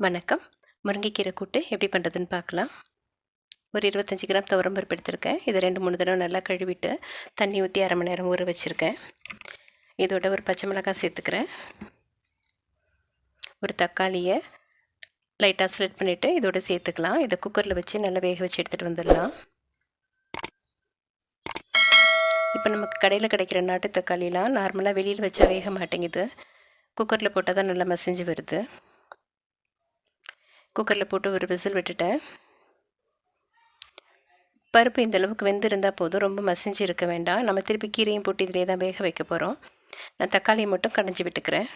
வணக்கம். முருங்கைக்கீரை கூட்டு எப்படி பண்ணுறதுன்னு பார்க்கலாம். ஒரு 25 கிராம் துவரம் பருப்பு எடுத்திருக்கேன். இதை 2-3 தடவை நல்லா கழுவிட்டு தண்ணி ஊற்றி அரை மணி நேரம் ஊற வச்சுருக்கேன். இதோட ஒரு பச்சை மிளகாய் சேர்த்துக்கிறேன். ஒரு தக்காளியை லைட்டாக ஸ்லிட் பண்ணிவிட்டு இதோட சேர்த்துக்கலாம். இதை குக்கரில் வச்சு நல்லா வேக வச்சு எடுத்துகிட்டு வந்துடலாம். இப்போ நமக்கு கடையில் கிடைக்கிற நாட்டு தக்காளிலாம் நார்மலாக வெளியில் வச்சா வேக மாட்டேங்குது. குக்கரில் போட்டால் தான் நல்லா மசிஞ்சு வருது. குக்கரில் போட்டு ஒரு விசில் விட்டுட்டேன். பருப்பு இந்த அளவுக்கு வெந்திருந்தால் போதும், ரொம்ப மசிஞ்சு இருக்க வேண்டாம். நம்ம திருப்பி கீரையும் போட்டு இதிலே தான் வேக வைக்க போகிறோம். நான் தக்காளியை மட்டும் கடைஞ்சி விட்டுக்கிறேன்.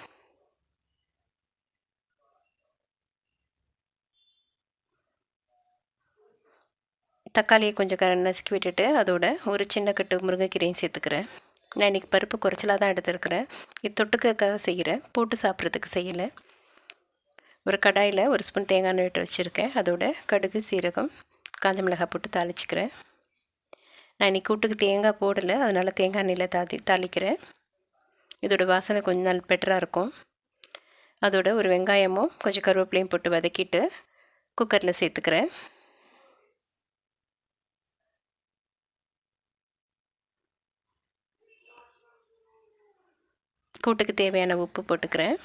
தக்காளியை கொஞ்சம் நசுக்கி விட்டுட்டு அதோட ஒரு சின்ன கட்டு முருங்கைக்கீரையும் சேர்த்துக்கிறேன். நான் இன்றைக்கி பருப்பு குறைச்சலாக தான் எடுத்துருக்கிறேன். இது தொட்டுக்காக செய்கிறேன், போட்டு சாப்பிட்றதுக்கு செய்யலை. ஒரு கடாயில் ஒரு ஸ்பூன் தேங்காய் எண்ணெய் விட்டு வச்சுருக்கேன். அதோட கடுகு, சீரகம், காஞ்ச மிளகாய் போட்டு தாளிச்சிக்கிறேன். நான் இன்றைக்கி கூட்டுக்கு தேங்காய் போடலை, அதனால் தேங்காய் எண்ணெயில் தாளிக்கிறேன். இதோட வாசனை கொஞ்சம் நாள் பெட்டராக இருக்கும். அதோட ஒரு வெங்காயமும் கொஞ்சம் கருவேப்பிலையும் போட்டு வதக்கிட்டு குக்கரில் சேர்த்துக்கிறேன். கூட்டுக்கு தேவையான உப்பு போட்டுக்கிறேன்.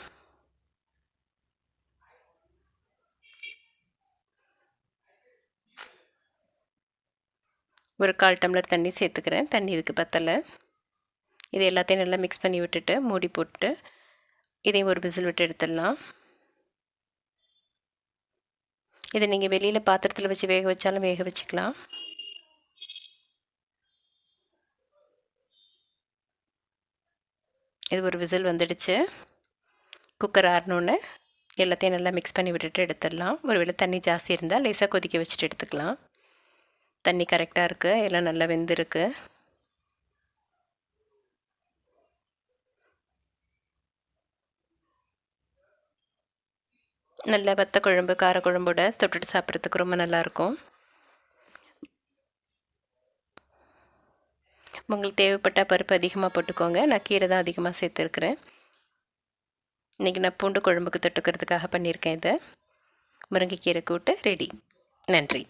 ஒரு 1/4 டம்ளர் தண்ணி சேர்த்துக்கிறேன். தண்ணி இதுக்கு பத்தலை. இது எல்லாத்தையும் நல்லா மிக்ஸ் பண்ணி விட்டுட்டு மூடி போட்டு இதையும் ஒரு விசில் விட்டு எடுத்துடலாம். இதை நீங்கள் வெளியில் பாத்திரத்தில் வச்சு வேக வச்சாலும் வேக வச்சுக்கலாம். இது ஒரு விசில் வந்துடுச்சு. குக்கர் ஆறினோன்னு எல்லாத்தையும் நல்லா மிக்ஸ் பண்ணி விட்டுட்டு எடுத்துடலாம். ஒருவேளை தண்ணி ஜாஸ்தி இருந்தால் லேசாக கொதிக்க வச்சுட்டு எடுத்துக்கலாம். தண்ணி கரெக்டாக இருக்குது, எல்லாம் நல்லா வெந்திருக்கு. நல்லா வத்த குழம்பு, காரக்குழம்போட தொட்டுட்டு சாப்பிட்றதுக்கு ரொம்ப நல்லாயிருக்கும். உங்களுக்கு தேவைப்பட்டால் பருப்பு அதிகமாக போட்டுக்கோங்க. நான் கீரை தான் அதிகமாக சேர்த்துருக்குறேன். இன்றைக்கி நான் பூண்டு குழம்புக்கு தொட்டுக்கிறதுக்காக பண்ணியிருக்கேன். இதை முருங்கைக்கீரை கூட்டு ரெடி. நன்றி.